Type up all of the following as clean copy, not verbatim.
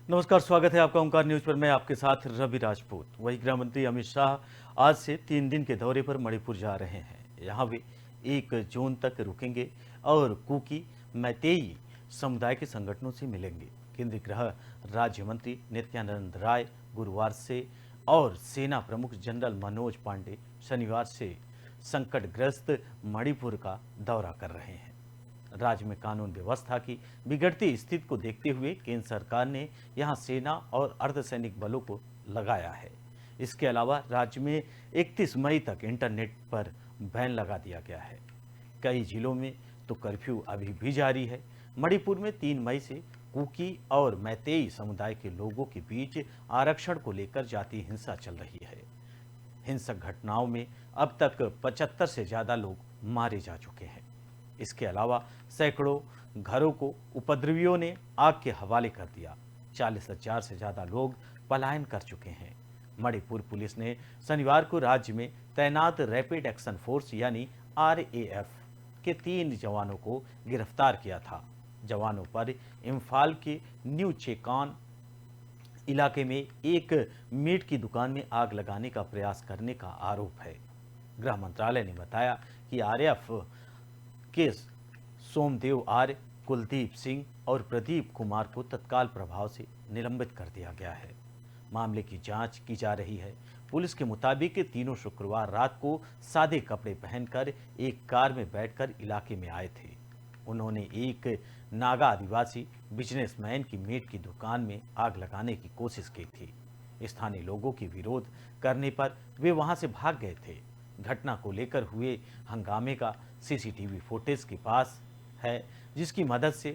नमस्कार, स्वागत है आपका ओंकार न्यूज पर। मैं आपके साथ रवि राजपूत। वही गृह मंत्री अमित शाह आज से 3 दिन के दौरे पर मणिपुर जा रहे हैं। यहाँ वे 1 जून तक रुकेंगे और कुकी मैतेई समुदाय के संगठनों से मिलेंगे। केंद्रीय गृह राज्य मंत्री नित्यानंद राय गुरुवार से और सेना प्रमुख जनरल मनोज पांडे शनिवार से संकटग्रस्त मणिपुर का दौरा कर रहे हैं। राज्य में कानून व्यवस्था की बिगड़ती स्थिति को देखते हुए केंद्र सरकार ने यहां सेना और अर्धसैनिक बलों को लगाया है। इसके अलावा राज्य में 31 मई तक इंटरनेट पर बैन लगा दिया गया है। कई जिलों में तो कर्फ्यू अभी भी जारी है। मणिपुर में 3 मई से कुकी और मैतेई समुदाय के लोगों के बीच आरक्षण को लेकर जातीय हिंसा चल रही है। हिंसक घटनाओं में अब तक 75 से ज्यादा लोग मारे जा चुके हैं। इसके अलावा सैकड़ों घरों को उपद्रवियों ने आग के हवाले कर दिया। 40,000 से ज्यादा लोग पलायन कर चुके हैं। मणिपुर पुलिस ने शनिवार को राज्य में तैनात रैपिड एक्शन फोर्स यानी RAF के 3 जवानों को गिरफ्तार किया था। जवानों पर इम्फाल के न्यू चेकान इलाके में एक मीट की दुकान में आग लगाने का प्रयास करने का आरोप है। गृह मंत्रालय ने बताया कि RAF के सोमदेव आर्य, कुलदीप सिंह और प्रदीप कुमार को तत्काल प्रभाव से निलंबित कर दिया गया है। मामले की जांच की जा रही है। पुलिस के मुताबिक तीनों शुक्रवार रात को सादे कपड़े पहनकर एक कार में बैठकर इलाके में आए थे। उन्होंने एक नागा आदिवासी बिजनेसमैन की मीट की दुकान में आग लगाने की कोशिश की थी। स्थानीय लोगों की विरोध करने पर वे वहां से भाग गए थे। घटना को लेकर हुए हंगामे का CCTV फुटेज के पास है, जिसकी मदद से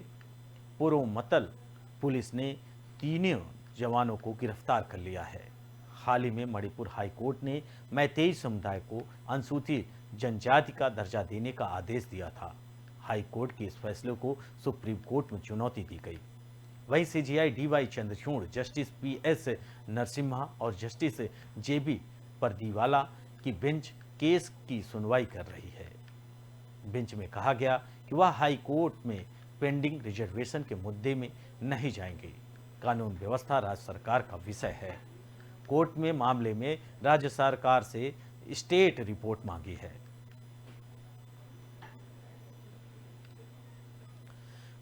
पुरोमतल पुलिस ने तीनों जवानों को गिरफ्तार कर लिया है। हाल ही में मणिपुर हाई कोर्ट ने मैतेई समुदाय को अनुसूचित जनजाति का दर्जा देने का आदेश दिया था। हाई कोर्ट के इस फैसले को सुप्रीम कोर्ट में चुनौती दी गई। वहीं CJI DY Chandrachud, justice PS Narasimha और जस्टिस JB परदीवाला की बेंच केस की सुनवाई कर रही है। बेंच में कहा गया कि वह हाई कोर्ट में पेंडिंग रिजर्वेशन के मुद्दे में नहीं जाएंगे। कानून व्यवस्था राज्य सरकार का विषय है। कोर्ट में मामले में राज्य सरकार से स्टेट रिपोर्ट मांगी है।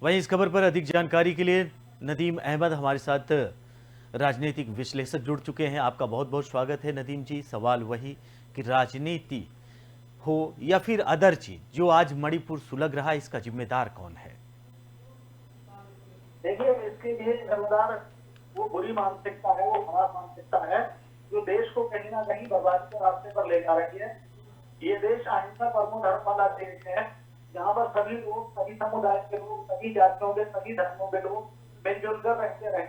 वहीं इस खबर पर अधिक जानकारी के लिए नदीम अहमद हमारे साथ राजनीतिक विश्लेषक जुड़ चुके हैं। आपका बहुत बहुत स्वागत है नदीम जी। सवाल वही कि राजनीति हो या फिर अदर चीज, जो आज मणिपुर सुलग रहा है, इसका जिम्मेदार कौन है? देखिए, इसके लिए जिम्मेदार वो बुरी मानसिकता है, वो खराब मानसिकता है जो देश को कहीं ना कहीं बर्बादी के रास्ते पर ले जा रही है। ये देश अहिंसा परमो धर्म वाला देश है, जहाँ पर सभी लोग, सभी समुदाय के लोग, सभी जातियों के, सभी धर्मों के लोग मिलजुल कर रहते रहे।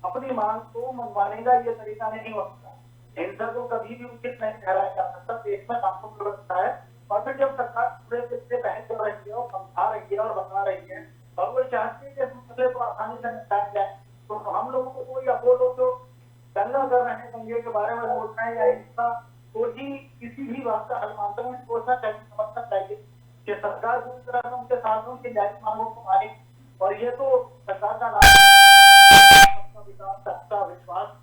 अपनी मांग को मनवाने का ये तरीका नहीं होता। हिंसा को कभी भी उचित नहीं ठहराया जा सकता। देश में कानून व्यवस्था है, और फिर जब सरकार पूरे से बहस कर रही है और समझा रही है और बता रही है और वो चाहती है कि इस मसले को आसानी से निपटाया जाए, तो हम लोगों को कोई अब वो लोग जो दंगा कर रहे हैं, दंगे के बारे में बोल रहे हैं या हिंसा को ही किसी भी बात का हल मानते हैं, सोचना चाहिए, समझना चाहिए कि सरकार पूरी तरह से उनके साथ उनकी जायज मांगों को माने। और ये तो सरकार का विकास, सबका विश्वास,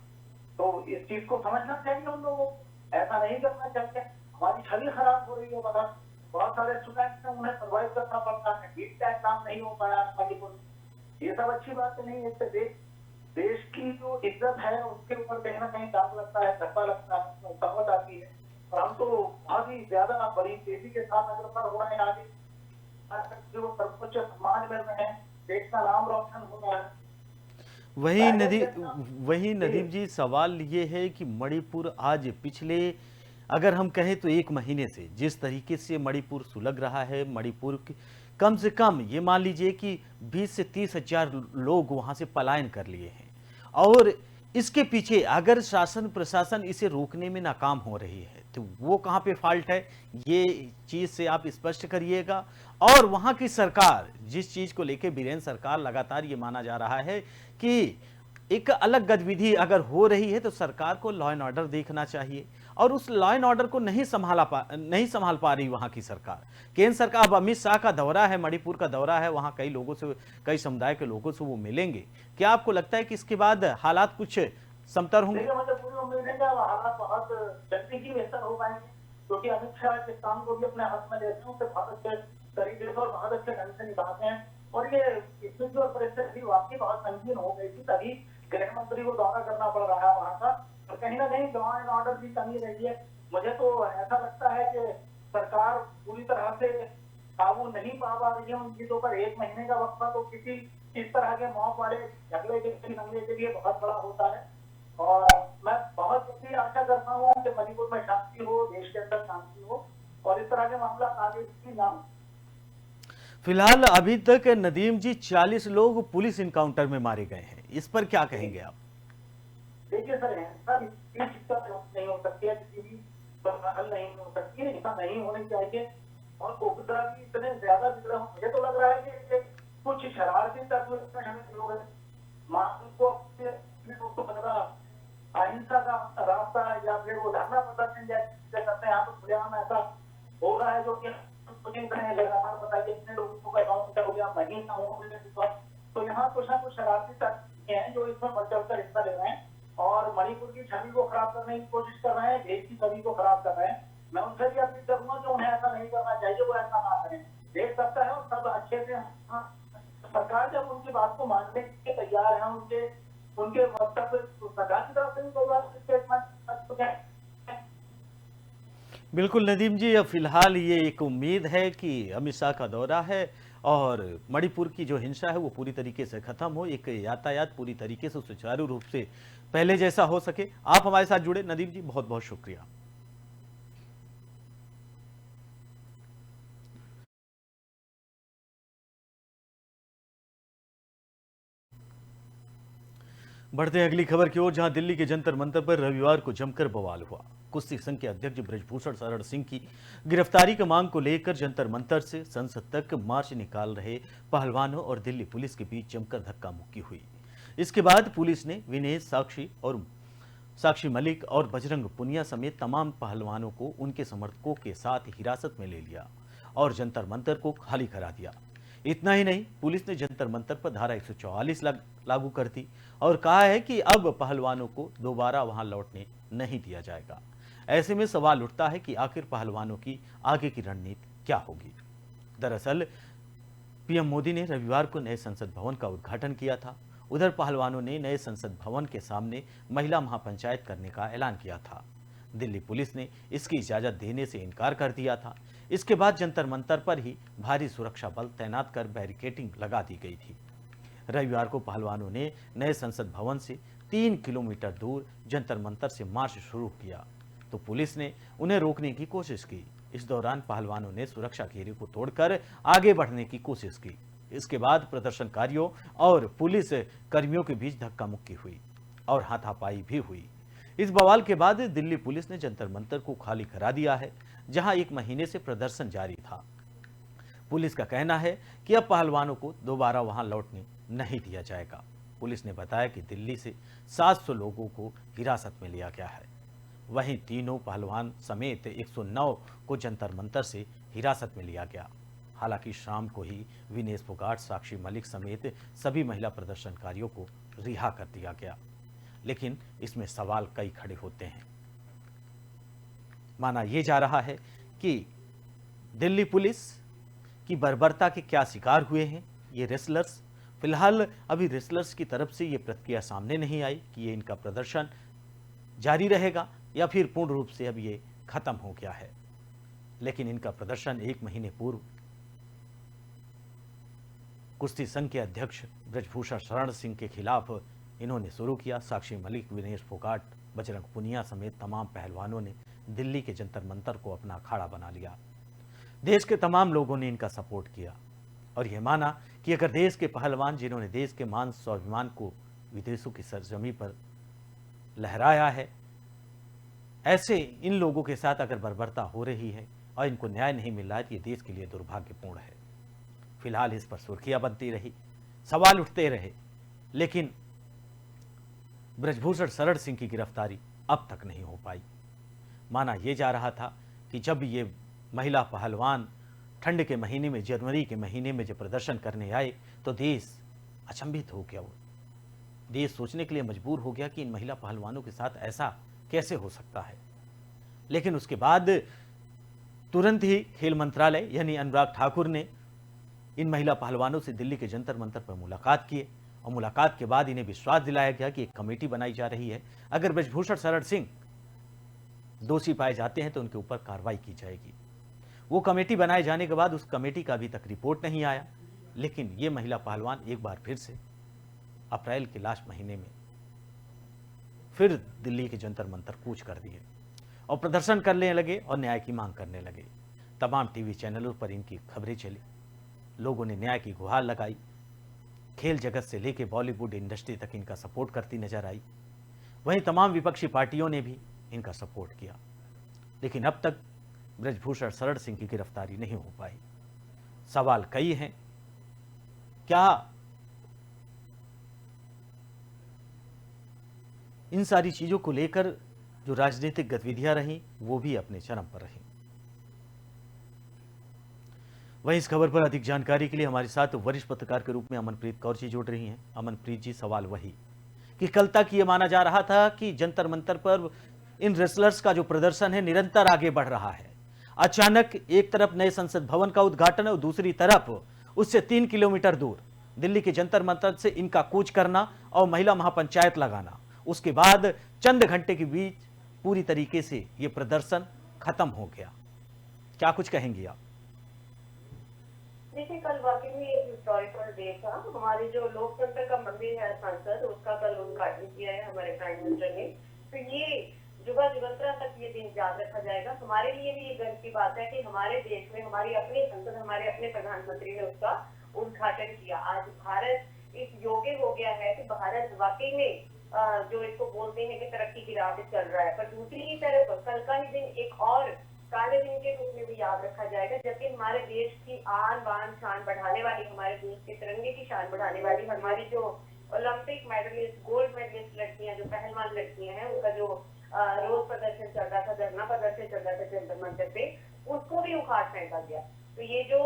तो इस चीज को समझना चाहिए उन लोगों को, ऐसा नहीं करना चाहिए। हमारी छवि खराब हो रही है, बता बहुत सारे स्टूडेंट्स हैं, उन्हें सर्वाइव करना पड़ता है, नीट का एग्जाम नहीं हो पाया मणिपुर। ये सब अच्छी बात नहीं है। इससे देश की जो इज्जत है उसके ऊपर कहीं ना कहीं दाग लगता है, धब्बा लगता है, समझ आती है। और हम तो बहुत ही ज्यादा बड़ी तेजी के साथ अग्रसर हो रहे हैं आगे, जो सर्वोच्च सम्मान मिल रहे हैं, देश का नाम रोशन हो रहा है। वही नदीम जी, सवाल ये है कि मणिपुर आज पिछले, अगर हम कहें तो 1 महीने से जिस तरीके से मणिपुर सुलग रहा है, मणिपुर कम से कम ये मान लीजिए कि 20 से 30 हजार लोग वहां से पलायन कर लिए हैं। और इसके पीछे अगर शासन प्रशासन इसे रोकने में नाकाम हो रही है तो वो कहाँ पे फॉल्ट है, ये चीज से आप स्पष्ट करिएगा। और वहां की सरकार जिस चीज को लेके बीरेन्द्र सरकार लगातार ये माना जा रहा है कि एक अलग गतिविधि अगर हो रही है तो सरकार को लॉ एंड ऑर्डर देखना चाहिए, और उस लॉ एंड ऑर्डर को नहीं संभाल पा रही वहां की सरकार। केंद्र सरकार, अब अमित शाह का दौरा है, मणिपुर का दौरा है, वहां कई लोगों से, कई समुदाय के लोगों से वो मिलेंगे। क्या आपको लगता है कि इसके बाद हालात कुछ समतर होंगे? देखिए, मुझे पूरी उम्मीद है कि अब हालात बहुत जल्दी ही बेहतर हो पाएंगे, क्योंकि अमित शाह जिस काम को भी अपने हाथ में लेते हैं उसे बहुत अच्छे तरीके से और बहुत अच्छे ढंग से निभाते हैं। और ये इसमें जो परिस्थिति वाकई बहुत संगीन हो गई थी, तभी गृह मंत्री को दौरा करना पड़ रहा है वहां का। और कहीं ना कहीं लॉ एंड ऑर्डर की कमी रही है। मुझे तो ऐसा लगता है कि सरकार पूरी तरह से काबू नहीं पा रही है उन चीजों पर। 1 महीने का वक्फा तो किसी इस तरह के मौत वाले झगड़े के लिए बहुत बड़ा होता है। और मैं बहुत जल्दी आशा करता हूँ कि मणिपुर में शांति हो, देश के अंदर शांति हो, और इस तरह के मामला आगे भी ना हो। फिलहाल अभी तक नदीम जी 40 लोग पुलिस इनकाउंटर में मारे गए हैं, इस पर क्या कहेंगे आप? देखिए सर, ऐसा नहीं हो सकती है, किसी भी हल नहीं हो सकती है, ऐसा नहीं होनी चाहिए। और उपद्रव भी इतने ज्यादा बिगड़े हो, मुझे तो लग रहा है कि कुछ शरारती तत्व इसमें शामिल हो गए। को बन रहा अहिंसा का रास्ता, या फिर वो धरना प्रदर्शन जैसे करते हैं, यहाँ तो खुलेआम ऐसा हो रहा है जो कि लगातार बताइए इतने लोगों को अकाउंट हो गया, महीना हो गया। तो यहाँ कुछ ना कुछ शरारती तत्व हैं जो इसमें बढ़ चढ़कर हिस्सा ले रहे हैं और मणिपुर की छवि को खराब करने की कोशिश कर रहे हैं, देश की छवि को खराब कर रहे हैं। मैं उनसे भी अपील करूंगा कि उन्हें ऐसा नहीं करना चाहिए, वो ऐसा ना करें। देश सकता है और सब अच्छे से, सरकार जब उनकी बात को मानने के तैयार है, उनके वक्तव्य सरकार की तरफ से भी कई बार स्टेटमेंट। बिल्कुल नदीम जी, अब फिलहाल ये एक उम्मीद है कि अमित शाह का दौरा है और मणिपुर की जो हिंसा है वो पूरी तरीके से खत्म हो, एक यातायात पूरी तरीके से सुचारू रूप से पहले जैसा हो सके। आप हमारे साथ जुड़े नदीम जी, बहुत बहुत शुक्रिया। बढ़ते हैं अगली खबर की ओर, जहां दिल्ली के जंतर मंतर पर रविवार को जमकर बवाल हुआ। कुश्ती संघ के अध्यक्ष ब्रजभूषण शरण सिंह की गिरफ्तारी की मांग को लेकर जंतर मंतर से संसद तक मार्च निकाल रहे पहलवानों और दिल्ली पुलिस के बीच जमकर धक्का मुक्की हुई। इसके बाद पुलिस ने विनेश साक्षी मलिक और बजरंग पुनिया समेत तमाम पहलवानों को उनके समर्थकों के साथ हिरासत में ले लिया और जंतर मंतर को खाली करा दिया। इतना ही नहीं, पुलिस ने जंतर मंतर पर धारा 144 लागू कर दी और कहा है कि अब पहलवानों को दोबारा वहां लौटने नहीं दिया जाएगा। ऐसे में सवाल उठता है कि आखिर पहलवानों की आगे की रणनीति क्या होगी। दरअसल पीएम मोदी ने रविवार को नए संसद भवन का उद्घाटन किया था। उधर पहलवानों ने नए संसद भवन के सामने महिला महापंचायत करने का ऐलान किया था। दिल्ली पुलिस ने इसकी इजाजत देने से इनकार कर दिया था। इसके बाद जंतर मंतर पर ही भारी सुरक्षा बल तैनात कर बैरिकेडिंग लगा दी गई थी। रविवार को पहलवानों ने नए संसद भवन से 3 किलोमीटर दूर जंतर मंतर से मार्च शुरू किया तो पुलिस ने उन्हें रोकने की कोशिश की। इस दौरान पहलवानों ने सुरक्षा घेरे को तोड़कर आगे बढ़ने की कोशिश की। इसके बाद प्रदर्शनकारियों और पुलिस कर्मियों के बीच धक्का मुक्की हुई और हाथापाई भी हुई। इस बवाल के बाद दिल्ली पुलिस ने जंतर मंतर को खाली करा दिया है, जहां 1 महीने से प्रदर्शन जारी था। पुलिस का कहना है कि अब पहलवानों को दोबारा वहां लौटने नहीं दिया जाएगा। पुलिस ने बताया कि दिल्ली से 700 लोगों को हिरासत में लिया गया है। वहीं तीनों पहलवान समेत 109 को जंतर मंतर से हिरासत में लिया गया। हालांकि शाम को ही विनेश फोगाट, साक्षी मलिक समेत सभी महिला प्रदर्शनकारियों को रिहा कर दिया गया। लेकिन इसमें सवाल कई खड़े होते हैं। माना यह जा रहा है कि दिल्ली पुलिस की बर्बरता के क्या शिकार हुए हैं ये रेसलर्स। फिलहाल अभी रेसलर्स की तरफ से ये प्रतिक्रिया सामने नहीं आई कि ये इनका प्रदर्शन जारी रहेगा या फिर पूर्ण रूप से अब ये खत्म हो गया है। लेकिन इनका प्रदर्शन 1 महीने पूर्व कुश्ती संघ के अध्यक्ष ब्रजभूषण शरण सिंह के खिलाफ इन्होंने शुरू किया। साक्षी मलिक, विनेश फोगाट, बजरंग पुनिया समेत तमाम पहलवानों ने दिल्ली के जंतर मंतर को अपना अखाड़ा बना लिया। देश के तमाम लोगों ने इनका सपोर्ट किया और यह माना कि अगर देश के पहलवान, जिन्होंने देश के मान स्वाभिमान को विदेशों की सरजमी पर लहराया है, ऐसे इन लोगों के साथ अगर बर्बरता हो रही है और इनको न्याय नहीं मिल रहा है तो ये देश के लिए दुर्भाग्यपूर्ण है। फिलहाल इस पर सुर्खियां बनती रही, सवाल उठते रहे, लेकिन ब्रजभूषण शरण सिंह की गिरफ्तारी अब तक नहीं हो पाई। माना यह जा रहा था कि जब ये महिला पहलवान ठंड के महीने में, जनवरी के महीने में जब प्रदर्शन करने आए तो देश अचंभित हो गया। वो देश सोचने के लिए मजबूर हो गया कि इन महिला पहलवानों के साथ ऐसा कैसे हो सकता है। लेकिन उसके बाद तुरंत ही खेल मंत्रालय यानी अनुराग ठाकुर ने इन महिला पहलवानों से दिल्ली के जंतर मंतर पर मुलाकात किए और मुलाकात के बाद इन्हें विश्वास दिलाया गया कि एक कमेटी बनाई जा रही है, अगर ब्रजभूषण शरण सिंह दोषी पाए जाते हैं तो उनके ऊपर कार्रवाई की जाएगी। वो कमेटी बनाए जाने के बाद उस कमेटी का अभी तक रिपोर्ट नहीं आया, लेकिन ये महिला पहलवान एक बार फिर से अप्रैल के लास्ट महीने में फिर दिल्ली के जंतर मंतर कूच कर दिए और प्रदर्शन करने लगे और न्याय की मांग करने लगे। तमाम टीवी चैनलों पर इनकी खबरें चली, लोगों ने न्याय की गुहार लगाई। खेल जगत से लेकर बॉलीवुड इंडस्ट्री तक इनका सपोर्ट करती नजर आई। वहीं तमाम विपक्षी पार्टियों ने भी इनका सपोर्ट किया, लेकिन अब तक ब्रजभूषण शरण सिंह की गिरफ्तारी नहीं हो पाई। सवाल कई हैं, क्या इन सारी चीजों को लेकर जो राजनीतिक गतिविधियां रहीं वो भी अपने चरम पर रहीं। वहीं इस खबर पर अधिक जानकारी के लिए हमारे साथ वरिष्ठ पत्रकार के रूप में अमनप्रीत कौर जी जुड़ रही हैं। अमनप्रीत जी, सवाल वही कि कल तक ये माना जा रहा था कि जंतर मंतर पर इन रेसलर्स का जो प्रदर्शन है निरंतर आगे बढ़ रहा है। अचानक एक तरफ नए संसद भवन का उद्घाटन और दूसरी तरफ उससे 3 किलोमीटर दूर दिल्ली के जंतर मंतर से इनका कूच करना और महिला महापंचायत लगाना। उसके बाद चंद घंटे के बीच पूरी तरीके से यह प्रदर्शन खत्म हो गया। क्या कुछ कहेंगी आप? देखिए, कल वाकई में एक हिस्टोरिकल डे था। हमारे जो लोकतंत्र का मंदिर है संसद, उसका कल उद्घाटन किया है हमारे प्राइम मिनिस्टर ने। तो ये जुगा जुगंतरा तक ये दिन याद रखा जाएगा। हमारे लिए भी ये गर्व की बात है कि हमारे देश में हमारी अपनी संसद, हमारे अपने प्रधानमंत्री ने उसका उद्घाटन किया। आज भारत इस योग्य हो गया है कि भारत वाकई में जो इसको बोलते हैं कि तरक्की की राह पे चल रहा है। पर दूसरी ही तरफ कल का ही दिन एक और काले दिन के रूप में भी याद रखा जाएगा, जबकि हमारे देश की आन बान शान बढ़ाने वाली, हमारे देश के तिरंगे की शान बढ़ाने वाली हमारी जो ओलंपिक मेडलिस्ट, गोल्ड मेडलिस्ट लड़कियां, जो पहलवान लड़कियां हैं, उनका जो रोज प्रदर्शन चल रहा था, धरना प्रदर्शन चल रहा था जंतर मंतर पे, उसको भी उखाड़ फेंका गया। तो ये जो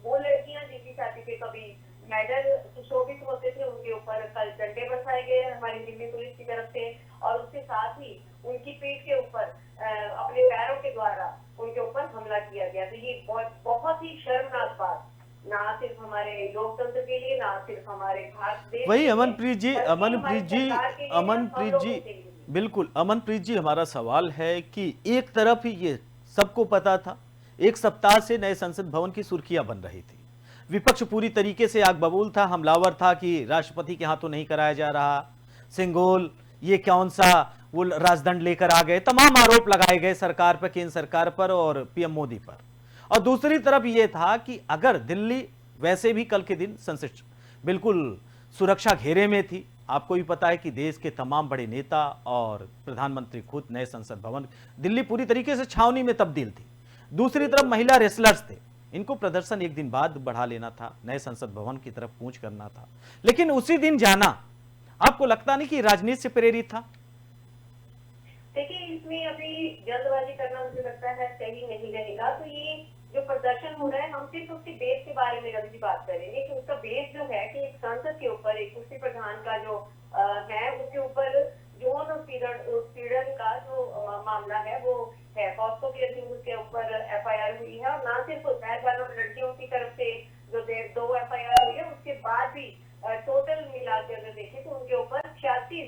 वो लड़कियां जिनकी छाती पे कभी मेडल सुशोभित होते थे, उनके ऊपर कल डंडे बरसाए गए हमारी दिल्ली पुलिस की तरफ से, और उसके साथ ही उनकी पीठ के ऊपर अपने पैरों के द्वारा उनके ऊपर हमला किया गया। तो ये बहुत ही शर्मनाक बात, ना सिर्फ हमारे लोकतंत्र के लिए, ना सिर्फ हमारे भारत देश। वही अमनप्रीत जी, बिल्कुल अमनप्रीत जी, हमारा सवाल है कि एक तरफ ही ये सबको पता था, एक सप्ताह से नए संसद भवन की सुर्खियां बन रही थी, विपक्ष पूरी तरीके से आग बबूल था, हमलावर था कि राष्ट्रपति के हाथों नहीं कराया जा रहा, सिंगोल ये कौन सा वो राजदंड लेकर आ गए, तमाम आरोप लगाए गए सरकार पर, केंद्र सरकार पर और पीएम मोदी पर। और दूसरी तरफ यह था कि अगर दिल्ली वैसे भी कल के दिन संसद बिल्कुल सुरक्षा घेरे में थी, आपको भी पता है कि देश के तमाम बड़े नेता और प्रधानमंत्री खुद नए संसद भवन, दिल्ली पूरी तरीके से छावनी में तब्दील थी। दूसरी तरफ महिला रेसलर्स थे, इनको प्रदर्शन एक दिन बाद बढ़ा लेना था, नए संसद भवन की तरफ कूच करना था, लेकिन उसी दिन जाना आपको लगता नहीं कि राजनीति से प्रेरित था? देखिए, इसमें अभी जल्दबाजी करना मुझे लगता है सही नहीं रहेगा। तो ये जो प्रदर्शन हो रहा है, हम सिर्फ उसके बेस के बारे में अभी बात करेंगे कि उसका बेस जो है कि एक संसद के ऊपर एक कुर्सी प्रधान का जो है, उसके ऊपर यौन उत्पीड़न का जो मामला है वो है। पॉस्को के अधीन उसके ऊपर एफआईआर हुई है, और ना सिर्फ पहलवानों लड़कियों की तरफ से जो 2 एफआईआर हुई है, उसके बाद भी टोटल मिला के अगर देखें तो उनके ऊपर 86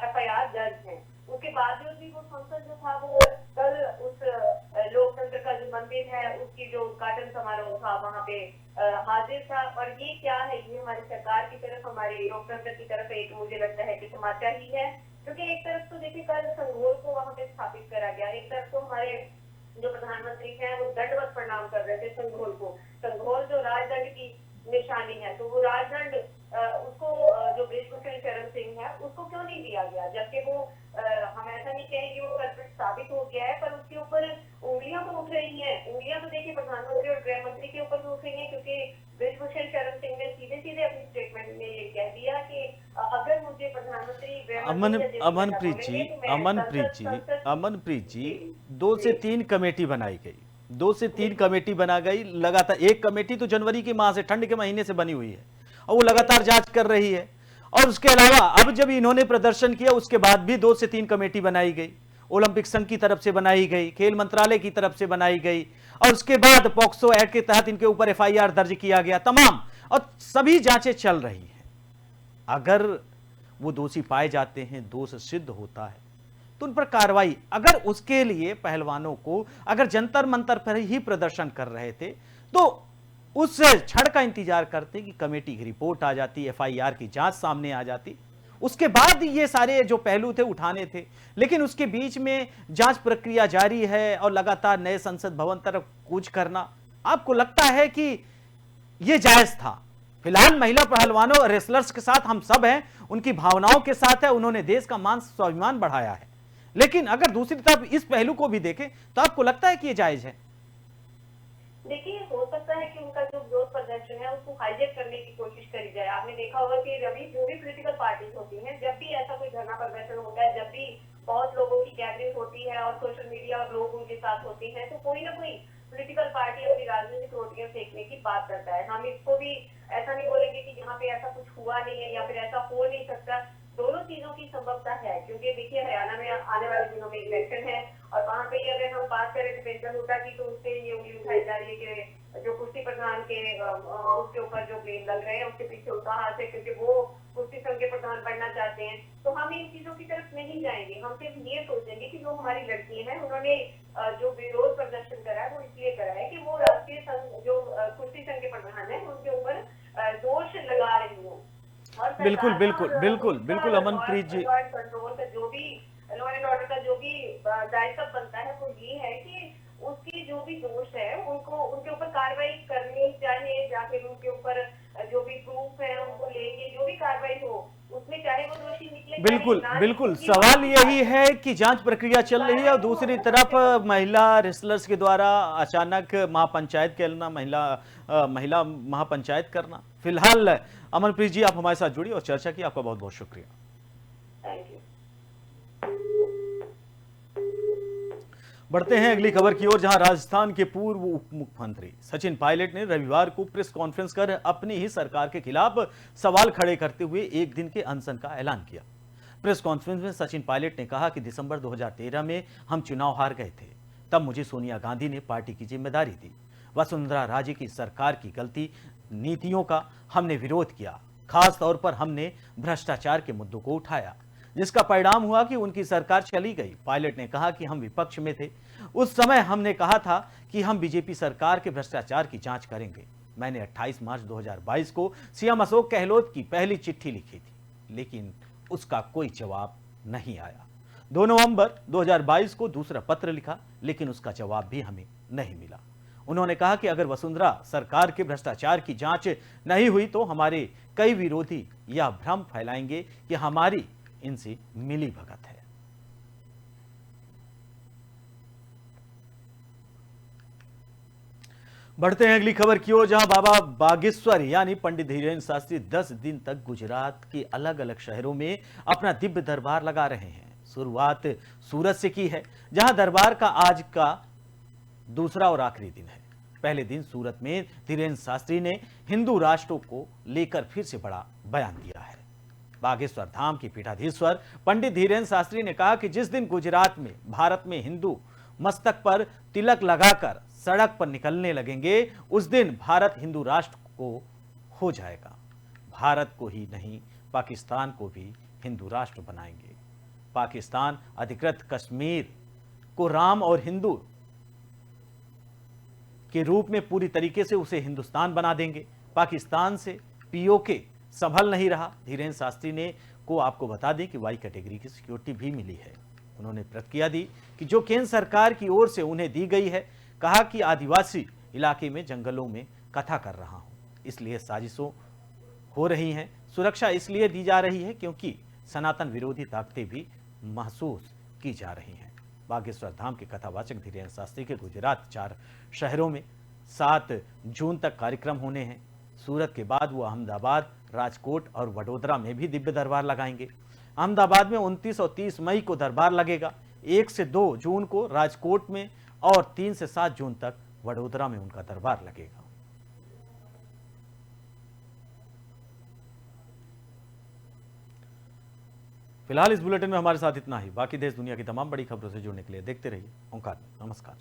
एफआईआर दर्ज है। उसके बावजूद भी वो संसद जो था वो कल उस लोकतंत्र का जो मंदिर है उसकी जो उद्घाटन समारोह था वहां पे हाजिर था। और ये क्या है, ये हमारी सरकार की तरफ, हमारे लोकतंत्र की तरफ एक मुझे लगता है कि समाचार ही है। क्योंकि एक तरफ तो देखिए कल संघोल को वहां पे स्थापित करा गया, एक तरफ तो हमारे जो प्रधानमंत्री हैं वो दंडवत प्रणाम कर रहे थे संघोल को। संघोल जो राजदंड की निशानी है, तो वो राजदंड उसको जो ब्रजभूषण शरण सिंह है उसको क्यों नहीं दिया गया, जबकि वो हम ऐसा नहीं कहेंगे वो कल्पित साबित हो गया है, पर उसके ऊपर उंगलियां तो उठ रही हैं। उंगलियां तो देखिए प्रधानमंत्री और गृह मंत्री के ऊपर भी उठ रही हैं, क्योंकि ब्रजभूषण शरण सिंह ने सीधे सीधे अपनी स्टेटमेंट में ये कह दिया कि अगर मुझे प्रधानमंत्री अमनप्रीत जी, अमनप्रीत जी, 2 से 3 कमेटी बनाई गई, 2 से 3 कमेटी बना गई लगातार। एक कमेटी तो जनवरी के माह से, ठंड के महीने से बनी हुई है और वो लगातार जांच कर रही है। और उसके अलावा अब जब इन्होंने प्रदर्शन किया उसके बाद भी 2 से 3 कमेटी बनाई गई, ओलंपिक संघ की तरफ से बनाई गई, खेल मंत्रालय की तरफ से बनाई गई, और उसके बाद पॉक्सो एक्ट के तहत इनके ऊपर एफआईआर दर्ज किया गया तमाम, और सभी जांचें चल रही हैं। अगर वो दोषी पाए जाते हैं, दोष सिद्ध होता है, तो उन पर कार्रवाई। अगर उसके लिए पहलवानों को, अगर जंतर मंतर पर ही प्रदर्शन कर रहे थे तो उस क्षण का इंतजार करते कि कमेटी की रिपोर्ट आ जाती, एफआईआर की जांच सामने आ जाती, उसके बाद ये सारे जो पहलू थे उठाने थे। लेकिन उसके बीच में जांच प्रक्रिया जारी है और लगातार नए संसद भवन तरफ कूच करना, आपको लगता है कि ये जायज था? फिलहाल महिला पहलवानों और रेसलर्स के साथ हम सब हैं, उनकी भावनाओं के साथ है, उन्होंने देश का मान स्वाभिमान बढ़ाया है। लेकिन अगर दूसरी तरफ इस पहलू को भी देखें तो आपको लगता है कि ये जायज है? देखिए, हो सकता है कि उनका जो विरोध प्रदर्शन है उसको हाईजेक करने की कोशिश करी जाए। आपने देखा होगा कि रवि, जो भी पॉलिटिकल पार्टीज होती हैं, जब भी ऐसा कोई धरना प्रदर्शन होता है, जब भी बहुत लोगों की गैदरिंग होती है और सोशल मीडिया और लोग उनके साथ होते हैं, तो कोई ना कोई पॉलिटिकल पार्टी अपनी राजनीतिक रोटियां फेंकने की बात करता है। हम इसको भी ऐसा नहीं बोलेंगे कि यहाँ पे ऐसा कुछ हुआ नहीं है या फिर ऐसा हो नहीं सकता। दोनों चीजों की संभवता है, क्योंकि देखिए हरियाणा में आने वाले दिनों में इलेक्शन है और वहाँ पे अगर हम बात करें तो पेंशन होता की, तो उससे ये उंगली उठाई जा रही है कि जो कुश्ती प्रधान के उसके ऊपर जो ब्लेम लग रहे हैं उसके पीछे उनका हाथ है, क्योंकि वो कुश्ती संघ के प्रधान बनना चाहते हैं। तो हम इन चीजों की तरफ नहीं जाएंगे, हम सिर्फ ये सोचेंगे कि जो हमारी लड़कियां हैं उन्होंने जो विरोध प्रदर्शन करा है वो इसलिए करा है कि वो राष्ट्रीय संघ, जो कुश्ती संघ के प्रधान है, उनके ऊपर दोष लगा रही हूँ। बिल्कुल बिल्कुल बिल्कुल बिल्कुल अमनप्रीत जी, कंट्रोल का जो भी लॉ एंड ऑर्डर का जो भी दायित्व बनता है वो ये है कि उसकी जो भी दोष है उनको, उनके ऊपर कार्रवाई करनी चाहिए, जाके उनके ऊपर जो भी प्रूफ है उनको लेके जो भी कार्रवाई हो उसमें, चाहे वो दोषी निकले। बिल्कुल बिल्कुल, सवाल यही है कि जांच प्रक्रिया चल रही है और दूसरी तरफ महिला रेसलर्स के द्वारा अचानक महापंचायत कहना, महिला महापंचायत करना। फिलहाल अमनप्रीत जी, आप हमारे साथ जुड़ी और चर्चा की, आपका बहुत बहुत शुक्रिया। Thank you. बढ़ते हैं अगली खबर की ओर, जहां राजस्थान के पूर्व उप मुख्यमंत्री सचिन पायलट ने रविवार को प्रेस कॉन्फ्रेंस कर अपनी ही सरकार के खिलाफ सवाल खड़े करते हुए 1 दिन के अनशन का ऐलान किया। प्रेस कॉन्फ्रेंस में सचिन पायलट ने कहा कि दिसंबर 2013 में हम चुनाव हार गए थे, तब मुझे सोनिया गांधी ने पार्टी की जिम्मेदारी दी। वसुंधरा राजे की सरकार की गलती नीतियों का हमने विरोध किया, खास तौर पर हमने भ्रष्टाचार के मुद्दों को उठाया, जिसका परिणाम हुआ कि उनकी सरकार चली गई। पायलट ने कहा कि हम विपक्ष में थे, उस समय हमने कहा था कि हम बीजेपी सरकार के भ्रष्टाचार की जांच करेंगे। मैंने 28 मार्च 2022 को सीएम अशोक गहलोत की पहली चिट्ठी लिखी थी, लेकिन उसका कोई जवाब नहीं आया। 2 नवंबर 2022 को दूसरा पत्र लिखा, लेकिन उसका जवाब भी हमें नहीं मिला। उन्होंने कहा कि अगर वसुंधरा सरकार के भ्रष्टाचार की जांच नहीं हुई तो हमारे कई विरोधी यह भ्रम फैलाएंगे कि हमारी इनसे मिली भगत है। बढ़ते हैं अगली खबर की ओर, जहां बाबा बागेश्वर यानी पंडित धीरेन्द्र शास्त्री 10 दिन तक गुजरात के अलग अलग शहरों में अपना दिव्य दरबार लगा रहे हैं। शुरुआत सूरत से की है, जहां दरबार का आज का दूसरा और आखिरी दिन है। पहले दिन सूरत में धीरेन्द्र शास्त्री ने हिंदू राष्ट्र को लेकर फिर से बड़ा बयान दिया है। बागेश्वर धाम के पीठाधीश्वर पंडित धीरेन्द्र शास्त्री ने कहा कि जिस दिन गुजरात में भारत में हिंदू मस्तक पर तिलक लगाकर सड़क पर निकलने लगेंगे, उस दिन भारत हिंदू राष्ट्र को हो जाएगा। भारत को ही नहीं, पाकिस्तान को भी हिंदू राष्ट्र बनाएंगे। पाकिस्तान अधिकृत कश्मीर को राम और हिंदू के रूप में पूरी तरीके से उसे हिंदुस्तान बना देंगे। पाकिस्तान से पीओके संभल नहीं रहा। धीरेन्द्र शास्त्री ने को आपको बता दें कि वाई कैटेगरी की सिक्योरिटी भी मिली है। उन्होंने प्रतिक्रिया दी कि जो केंद्र सरकार की ओर से उन्हें दी गई है। कहा कि आदिवासी इलाके में जंगलों में कथा कर रहा हूं, इसलिए साजिशों हो रही हैं। सुरक्षा इसलिए दी जा रही है क्योंकि सनातन विरोधी ताकतें भी महसूस की जा रही हैं। बागेश्वर धाम के कथावाचक धीरेन्द्र शास्त्री के गुजरात 4 शहरों में 7 जून तक कार्यक्रम होने हैं। सूरत के बाद वो अहमदाबाद, राजकोट और वडोदरा में भी दिव्य दरबार लगाएंगे। अहमदाबाद में 29 और 30 मई को दरबार लगेगा। 1 से 2 जून को राजकोट में और 3 से 7 जून तक वडोदरा में उनका दरबार लगेगा। फिलहाल इस बुलेटिन में हमारे साथ इतना ही। बाकी देश दुनिया की तमाम बड़ी खबरों से जुड़ने के लिए देखते रहिए ओंकार। नमस्कार।